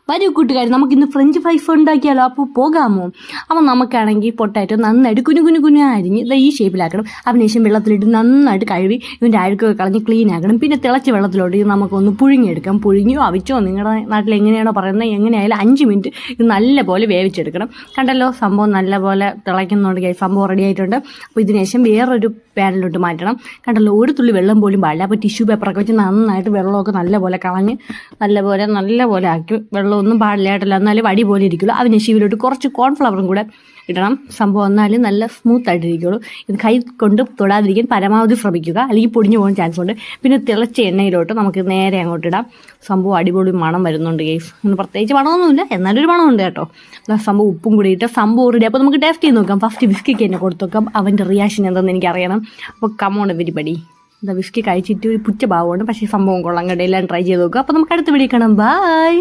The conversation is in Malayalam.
വരൂ കൂട്ടുകാർ, നമുക്കിന്ന് ഫ്രഞ്ച് ഫ്രൈസ് ഉണ്ടാക്കിയാലോ? അപ്പോൾ പോകാമോ? അപ്പോൾ നമുക്കാണെങ്കിൽ പൊട്ടാറ്റോ നന്നായിട്ട് കുഞ്ഞു അരിഞ്ഞ് ഈ ഷേപ്പിലാക്കണം. അതിനുശേഷം വെള്ളത്തിലിട്ട് നന്നായിട്ട് കഴുകി ഇതിൻ്റെ അഴുക്കൊക്കെ കളഞ്ഞ് ക്ലീൻ ആക്കണം. പിന്നെ തിളച്ച വെള്ളത്തിലോട്ട് ഇത് നമുക്കൊന്ന് പുഴുങ്ങിയെടുക്കാം. പുഴുങ്ങിയോ അവിച്ചോ നിങ്ങളുടെ നാട്ടിൽ എങ്ങനെയാണോ പറയുന്നത്, എങ്ങനെയായാലും 5 മിനിറ്റ് ഇത് നല്ലപോലെ വേവിച്ചെടുക്കണം. കണ്ടല്ലോ, സംഭവം നല്ലപോലെ തിളയ്ക്കുന്നുണ്ട്. സംഭവം റെഡി ആയിട്ടുണ്ട്. അപ്പോൾ ഇതിന് ശേഷം വേറൊരു പാനിലോട്ട് മാറ്റണം. കണ്ടല്ലോ, ഒരു തുള്ളി വെള്ളം പോലും പാടില്ല. അപ്പോൾ ടിഷ്യൂ പേപ്പറൊക്കെ വെച്ച് നന്നായിട്ട് വെള്ളമൊക്കെ നല്ലപോലെ കളഞ്ഞ് നല്ലപോലെ ആക്കി. വെള്ളമൊന്നും പാടില്ല കേട്ടല്ലോ, എന്നാലും വടി പോലെ ഇരിക്കുള്ളൂ. അതിന് ശീവിലോട്ട് കുറച്ച് കോൺഫ്ലവറും കൂടെ ഇടണം. സംഭവം എന്നാലും നല്ല സ്മൂത്ത് ആയിട്ടിരിക്കുള്ളൂ. ഇത് കൈ കൊണ്ട് തൊടാതിരിക്കാൻ പരമാവധി ശ്രമിക്കുക, അല്ലെങ്കിൽ പൊടിഞ്ഞു പോകാൻ ചാൻസ് ഉണ്ട്. പിന്നെ തിളച്ച എണ്ണയിലോട്ട് നമുക്ക് നേരെ അങ്ങോട്ട് ഇടാം. സംഭവം അടിപൊളി മണം വരുന്നുണ്ട് ഗൈസ്. ഇന്ന് പ്രത്യേകിച്ച് മണമൊന്നുമില്ല, എന്നാലും ഒരു മണമുണ്ട് കേട്ടോ. സംഭവം ഉപ്പും കൂടി ഇട്ട് സംഭവം റെഡി. അപ്പോൾ നമുക്ക് ടേസ്റ്റ് ചെയ്ത് നോക്കാം. ഫസ്റ്റ് വിസ്കിക്ക് തന്നെ കൊടുത്തു നോക്കാം, അവൻ്റെ റിയാക്ഷൻ എന്താണെന്ന് എനിക്കറിയണം. അപ്പോൾ കമോൺ എവരിബഡി. എന്താ വിസ്കി കഴിച്ചിട്ട് ഒരു പുച്ച ഭാവമാണ്, പക്ഷേ സംഭവം കൊള്ളാം കേട്ടോ. എല്ലാം ട്രൈ ചെയ്ത് നോക്കുക. അപ്പോൾ നമുക്ക് അടുത്ത വീഡിയോ കാണാം. ബൈ.